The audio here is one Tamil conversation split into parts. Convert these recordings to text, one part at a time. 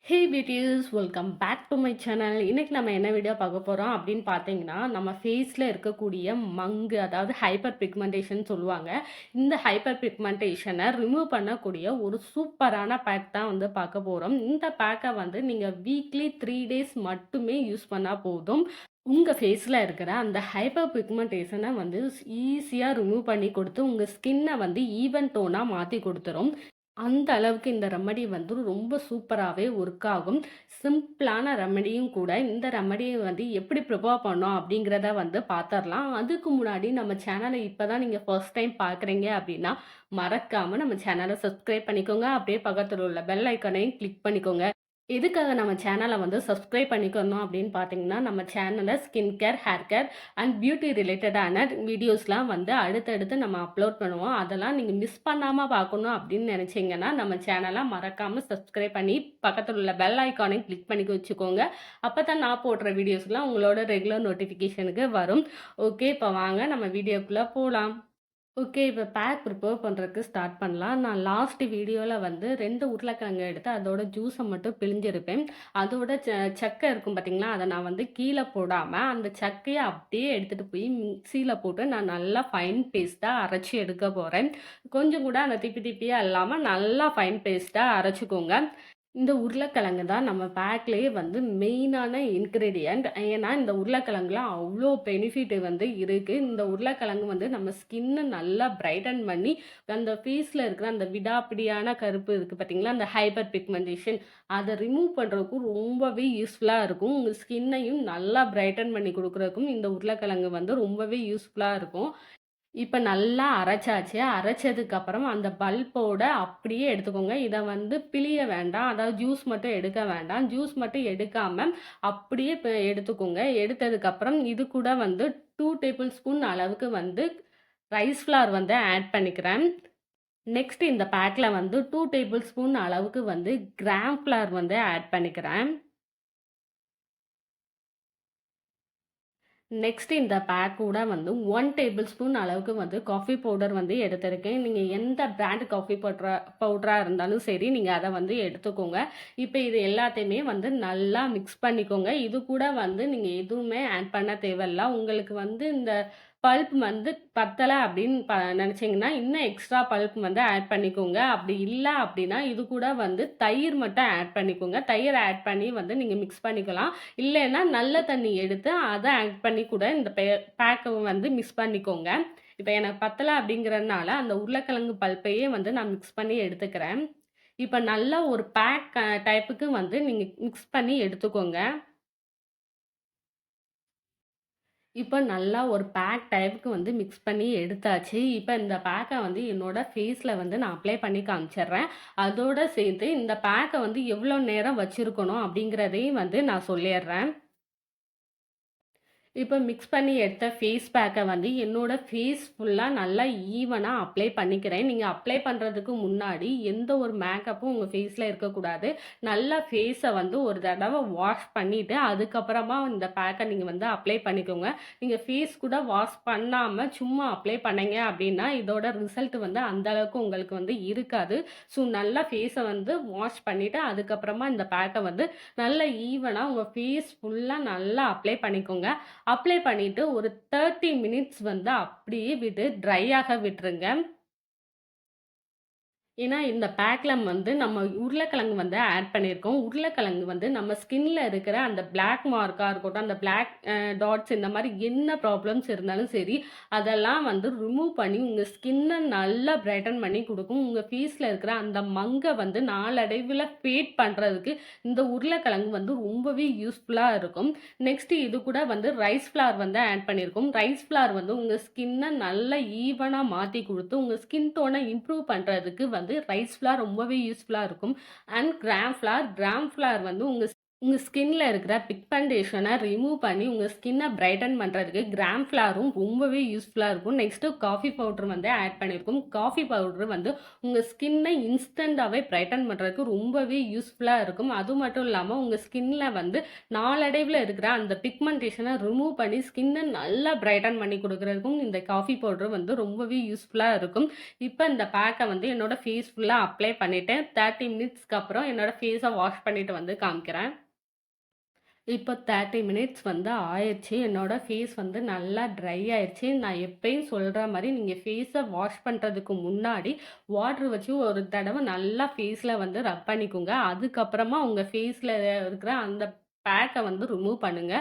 Hey beauties welcome back to my channel. இன்னைக்கு நம்ம என்ன வீடியோ பார்க்க போகிறோம் அப்படின்னு பார்த்தீங்கன்னா, நம்ம ஃபேஸில் இருக்கக்கூடிய மங்கு, அதாவது ஹைப்பர் பிக்மெண்டேஷன் சொல்லுவாங்க. இந்த ஹைப்பர் பிக்மெண்டேஷனை ரிமூவ் பண்ணக்கூடிய ஒரு சூப்பரான பேக் தான் வந்து பார்க்க போகிறோம். இந்த பேக்கை வந்து நீங்கள் வீக்லி 3 டேஸ் மட்டுமே யூஸ் பண்ணால் போதும். உங்கள் ஃபேஸில் இருக்கிற அந்த ஹைப்பர் பிக்மெண்டேஷனை வந்து ஈஸியாக ரிமூவ் பண்ணி கொடுத்து உங்கள் ஸ்கின்னை வந்து ஈவன் டோனாக மாற்றி கொடுத்துரும். அந்த அளவுக்கு இந்த ரெமடி வந்து ரொம்ப சூப்பராகவே ஒர்க் ஆகும். சிம்பிளான ரெமடியும் கூட. இந்த ரெமடியை வந்து எப்படி ப்ரிப்பேர் பண்ணோம் அப்படிங்கிறத வந்து பார்த்துரலாம். அதுக்கு முன்னாடி நம்ம சேனலை இப்போ தான் நீங்கள் ஃபர்ஸ்ட் டைம் பார்க்குறீங்க அப்படின்னா, மறக்காமல் நம்ம சேனலை சப்ஸ்கிரைப் பண்ணிக்கோங்க. அப்படியே பக்கத்தில் உள்ள பெல் ஐக்கானையும் கிளிக் பண்ணிக்கோங்க. எதுக்காக நம்ம சேனலை வந்து சப்ஸ்கிரைப் பண்ணிக்கணும் அப்படின்னு பார்த்தீங்கன்னா, நம்ம சேனலில் skin care, hair care and beauty ரிலேட்டடான வீடியோஸ்லாம் வந்து அடுத்தடுத்து நம்ம அப்லோட் பண்ணுவோம். அதெல்லாம் நீங்கள் மிஸ் பண்ணாமல் பார்க்கணும் அப்படின்னு நினச்சிங்கன்னா, நம்ம சேனலை மறக்காமல் சப்ஸ்கிரைப் பண்ணி பக்கத்தில் உள்ள பெல் ஐக்கானையும் கிளிக் பண்ணி வச்சுக்கோங்க. அப்போ தான் நான் போடுற வீடியோஸ்லாம் உங்களோட ரெகுலர் நோட்டிஃபிகேஷனுக்கு வரும். ஓகே, இப்போ வாங்க நம்ம வீடியோக்குள்ளே போகலாம். ஓகே. இப்போ பேக் ப்ரிப்பேர் பண்ணுறதுக்கு ஸ்டார்ட் பண்ணலாம். நான் லாஸ்ட் வீடியோவில் வந்து 2 உருளைக்கிழங்கு எடுத்து அதோட ஜூஸை மட்டும் பிழிஞ்சிருப்பேன். அதோட சக்கை இருக்கும் பார்த்தீங்களா, அதை நான் வந்து கீழே போடாமல் அந்த சக்கையை அப்படியே எடுத்துகிட்டு போய் மிக்சியில் போட்டு நான் நல்லா ஃபைன் பேஸ்ட்டாக அரைச்சி எடுக்க போகிறேன். கொஞ்சம் கூட அந்த திப்பி திப்பியாக இல்லாமல் நல்லா ஃபைன் பேஸ்ட்டாக அரைச்சிக்கோங்க. இந்த உருளைக்கிழங்கு தான் நம்ம பேக்லேயே வந்து மெயினான இன்க்ரீடியண்ட். ஏன்னா இந்த உருளைக்கிழங்குல அவ்வளோ பெனிஃபிட் வந்து இருக்குது. இந்த உருளைக்கிழங்கு வந்து நம்ம ஸ்கின்னை நல்லா பிரைட்டன் பண்ணி அந்த ஃபேஸில் இருக்கிற அந்த விடாப்பிடியான கருப்பு இருக்குது பார்த்தீங்களா, அந்த ஹைப்பர் பிக்மெண்டேஷன், அதை ரிமூவ் பண்ணுறதுக்கும் ரொம்பவே யூஸ்ஃபுல்லாக இருக்கும். உங்கள் ஸ்கின்னையும் நல்லா பிரைட்டன் பண்ணி கொடுக்குறதுக்கும் இந்த உருளைக்கிழங்கு வந்து ரொம்பவே யூஸ்ஃபுல்லாக இருக்கும். இப்ப நல்லா அரைச்சாச்சு. அரைச்சதுக்கப்புறம் அந்த பல்ப்போட அப்படியே எடுத்துக்கோங்க. இத வந்து பிழிய வேண்டாம். அதாவது ஜூஸ் மட்டும் எடுக்க வேண்டாம். ஜூஸ் மட்டும் எடுக்காம அப்படியே எடுத்துக்கோங்க. எடுத்ததுக்கப்புறம் இது கூட வந்து 2 டேபிள் ஸ்பூன் அளவுக்கு வந்து ரைஸ் ஃப்ளார் வந்து ஆட் பண்ணிக்கிறேன். நெக்ஸ்ட் இந்த பேக்ல வந்து 2 டேபிள் ஸ்பூன் அளவுக்கு வந்து கிராம் ஃப்ளார் வந்து ஆட் பண்ணிக்கிறேன். நெக்ஸ்ட் இந்த பேக் கூட வந்து 1 டேபிள் ஸ்பூன் அளவுக்கு வந்து காஃபி பவுடர் வந்து எடுத்திருக்கேன். நீங்கள் எந்த பிராண்ட் காஃபி பவுடராக இருந்தாலும் சரி, நீங்கள் அதை வந்து எடுத்துக்கோங்க. இப்போ இது எல்லாத்தையுமே வந்து நல்லா மிக்ஸ் பண்ணிக்கோங்க. இது கூட வந்து நீங்கள் எதுவுமே ஆட் பண்ண தேவையில்ல. உங்களுக்கு வந்து இந்த பல்ப் வந்து பத்தலை அப்படின்னு நினச்சிங்கன்னா இன்னும் எக்ஸ்ட்ரா பல்ப் வந்து ஆட் பண்ணிக்கோங்க. அப்படி இல்லை அப்படின்னா இது கூட வந்து தயிர் மட்டும் ஆட் பண்ணிக்கோங்க. தயிர் ஆட் பண்ணி வந்து நீங்கள் மிக்ஸ் பண்ணிக்கலாம். இல்லைன்னா நல்ல தண்ணி எடுத்து அதை ஆட் பண்ணி கூட இந்த பேக்கை வந்து மிக்ஸ் பண்ணிக்கோங்க. இப்போ எனக்கு பத்தலை அப்படிங்கிறதுனால அந்த உருளைக்கிழங்கு பல்ப்பையே வந்து நான் மிக்ஸ் பண்ணி எடுத்துக்கிறேன். இப்போ நல்லா ஒரு பேக் டைப்புக்கு வந்து நீங்கள் மிக்ஸ் பண்ணி எடுத்துக்கோங்க. இப்போ நல்லா ஒரு பேக் டைப்புக்கு வந்து மிக்ஸ் பண்ணி எடுத்தாச்சு. இப்போ இந்த பேக்கை வந்து என்னோட ஃபேஸில் வந்து நான் அப்ளை பண்ணி காமிச்சிடுறேன். அதோட சேர்த்து இந்த பேக்கை வந்து எவ்வளோ நேரம் வச்சுருக்கணும் அப்படிங்கிறதையும் வந்து நான் சொல்லிடுறேன். இப்போ மிக்ஸ் பண்ணி எடுத்த ஃபேஸ் பேக்கை வந்து என்னோட ஃபேஸ் ஃபுல்லாக நல்லா ஈவனாக அப்ளை பண்ணிக்கிறேன். நீங்கள் அப்ளை பண்ணுறதுக்கு முன்னாடி எந்த ஒரு மேக்கப்பும் உங்கள் ஃபேஸில் இருக்கக்கூடாது. நல்லா ஃபேஸை வந்து ஒரு தடவை வாஷ் பண்ணிவிட்டு அதுக்கப்புறமா இந்த பேக்கை நீங்கள் வந்து அப்ளை பண்ணிக்கோங்க. நீங்கள் ஃபேஸ் கூட வாஷ் பண்ணாமல் சும்மா அப்ளை பண்ணீங்க அப்படின்னா இதோட ரிசல்ட் வந்து அந்தளவுக்கு உங்களுக்கு வந்து இருக்காது. ஸோ நல்லா ஃபேஸை வந்து வாஷ் பண்ணிவிட்டு அதுக்கப்புறமா இந்த பேக்கை வந்து நல்லா ஈவனாக உங்கள் ஃபேஸ் ஃபுல்லாக நல்லா அப்ளை பண்ணிக்கோங்க. அப்ளை பண்ணிட்டு ஒரு 30 மினிட்ஸ் வந்து அப்படியே விட்டு ட்ரை ஆக விட்டுருங்க. ஏன்னா, இந்த பேக்ல வந்து நம்ம உருளைக்கிழங்கு வந்து ஆட் பண்ணியிருக்கோம். உருளைக்கிழங்கு வந்து நம்ம ஸ்கின்ல இருக்கிற அந்த பிளாக் மார்க்கா இருக்கட்டும், அந்த பிளாக் டாட்ஸ் இந்த மாரி என்ன ப்ராப்ளம்ஸ் இருந்தாலும் சரி, அதெல்லாம் வந்து ரிமூவ் பண்ணி உங்க ஸ்கின்ன நல்லா பிரைட்டன் பண்ணி குடுக்கும். உங்க ஃபேஸ்ல இருக்கிற அந்த மங்க வந்து நாளடைவில ஃபேட் பண்றதுக்கு இந்த உருளைக்கிழங்கு வந்து ரொம்பவே யூஸ்ஃபுல்லா இருக்கும். நெக்ஸ்ட் இது கூட வந்து ரைஸ் ஃப்ளார் வந்து ஆட் பண்ணியிருக்கோம். ரைஸ் ஃப்ளார் வந்து உங்க ஸ்கின்ன நல்லா ஈவனா மாத்தி குடுத்து, உங்க ஸ்கின் டோன இம்ப்ரூவ் பண்றதுக்கு வந்து ரைஸ் ஃப்ளார் ரொம்பவே யூஸ்ஃபுல்லா இருக்கும். அண்ட் கிராம் ஃப்ளார் வந்து உங்க உங்க ஸ்கின்ல இருக்கிற பிக்மெண்டேஷன ரிமூவ் பண்ணி, உங்க ஸ்கின்ன பிரைட்டன் பண்றதுக்கு கிராம் ஃபிளாரும் ரொம்பவே யூஸ்ஃபுல்லா இருக்கும். நெக்ஸ்ட்டு காஃபி பவுடர் வந்து ஆட் பண்ணியிருக்கோம். காஃபி பவுடர் வந்து உங்க ஸ்கின்ன இன்ஸ்டன்ட்டாவே பிரைட்டன் பண்றதுக்கு ரொம்பவே யூஸ்ஃபுல்லா இருக்கும். அது மட்டும் இல்லாம, உங்க ஸ்கின்ல வந்து நாளடைவுல இருக்கிற அந்த பிக்மெண்டேஷன ரிமூவ் பண்ணி, ஸ்கின்ன நல்லா பிரைட்டன் பண்ணி குடுக்குறதுக்கும் இந்த காஃபி பவுடர் வந்து ரொம்பவே யூஸ்ஃபுல்லா இருக்கும். இப்ப இந்த பேக்க வந்து என்னோட ஃபேஸ் ஃபுல்லா அப்ளை பண்ணிட்டேன். 30 மினிட்ஸ்க்கு அப்புறம் என்னோட ஃபேஸ வாஷ் பண்ணிட்டு வந்து காமிக்கிறேன். இப்போ 30 மினிட்ஸ் வந்து ஆயிருச்சு. என்னோட ஃபேஸ் வந்து நல்லா ட்ரை ஆயிருச்சு. நான் எப்பயும் சொல்ற மாரி நீங்க ஃபேஸ வாஷ் பண்றதுக்கு முன்னாடி வாட்டர் வச்சு ஒரு தடவ நல்லா ஃபேஸ்ல வந்து ரப் பண்ணிக்கோங்க. அதுக்கப்புறமா உங்க ஃபேஸ்ல இருக்கிற அந்த பேக்க வந்து ரிமூவ் பண்ணுங்க.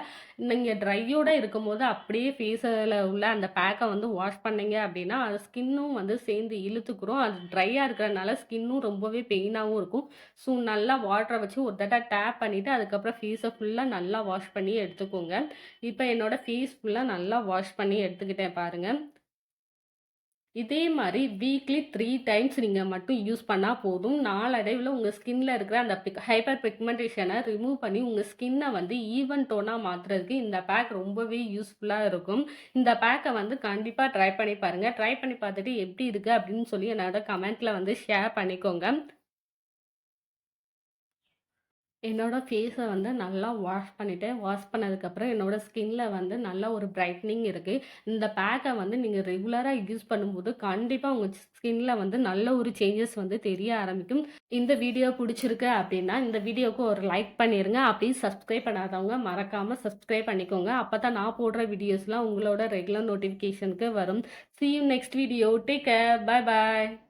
நீங்க ட்ரையோட இருக்கும்போது அப்படியே ஃபேஸில உள்ள அந்த பேக்க வந்து வாஷ் பண்ணீங்க அப்படின்னா, அது ஸ்கின்னும் வந்து சேர்ந்து இழுத்துக்கும். அது ட்ரையா இருக்கிறனால ஸ்கின்னும் ரொம்பவே பெயினாவும் இருக்கும். ஸோ நல்லா வாட்டர வச்சு ஒரு தடவ டேப் பண்ணிட்டு, அதுக்கப்புறம் ஃபேஸ ஃபுல்லா நல்லா வாஷ் பண்ணி எடுத்துக்கோங்க. இப்ப என்னோட ஃபேஸ் ஃபுல்லா நல்லா வாஷ் பண்ணி எடுத்துக்கிட்டேன் பாருங்க. இதே மாரி வீக்லி 3 டைம்ஸ் நீங்க மட்டும் யூஸ் பண்ணா போதும். நாளடைவுல உங்க ஸ்கின்ல இருக்கிற அந்த ஹைப்பர் பிக்மெண்டேஷன ரிமூவ் பண்ணி, உங்க ஸ்கின்ன வந்து ஈவன் டோனா மாத்துறதுக்கு இந்த பேக் ரொம்பவே யூஸ்ஃபுல்லா இருக்கும். இந்த பேக்க வந்து கண்டிப்பா ட்ரை பண்ணி பாருங்க. ட்ரை பண்ணி பார்த்துட்டு எப்படி இருக்கு அப்படின்னு சொல்லி என்னோட கமெண்ட்ல வந்து ஷேர் பண்ணிக்கோங்க. என்னோட ஃபேஸ வந்து நல்லா வாஷ் பண்ணிட்டேன். வாஷ் பண்ணதுக்கப்புறம் என்னோட ஸ்கின்ல வந்து நல்ல ஒரு பிரைட்னிங் இருக்கு. இந்த பேக்க வந்து நீங்க ரெகுலரா யூஸ் பண்ணும்போது, கண்டிப்பா உங்க ஸ்கின்ல வந்து நல்ல ஒரு சேஞ்சஸ் வந்து தெரிய ஆரம்பிக்கும். இந்த வீடியோ புடிச்சிருக்கு அப்டின்னா, இந்த வீடியோவுக்கு ஒரு லைக் பண்ணிருங்க. அப்படியே சப்ஸ்கிரைப் பண்ணாதவங்க மறக்காம சப்ஸ்கிரைப் பண்ணிக்கோங்க. அப்பதான் நான் போடுற வீடியோஸ்லாம் உங்களோட ரெகுலர் நோட்டிஃபிகேஷனுக்கு வரும். See you next video. Take care. Bye bye.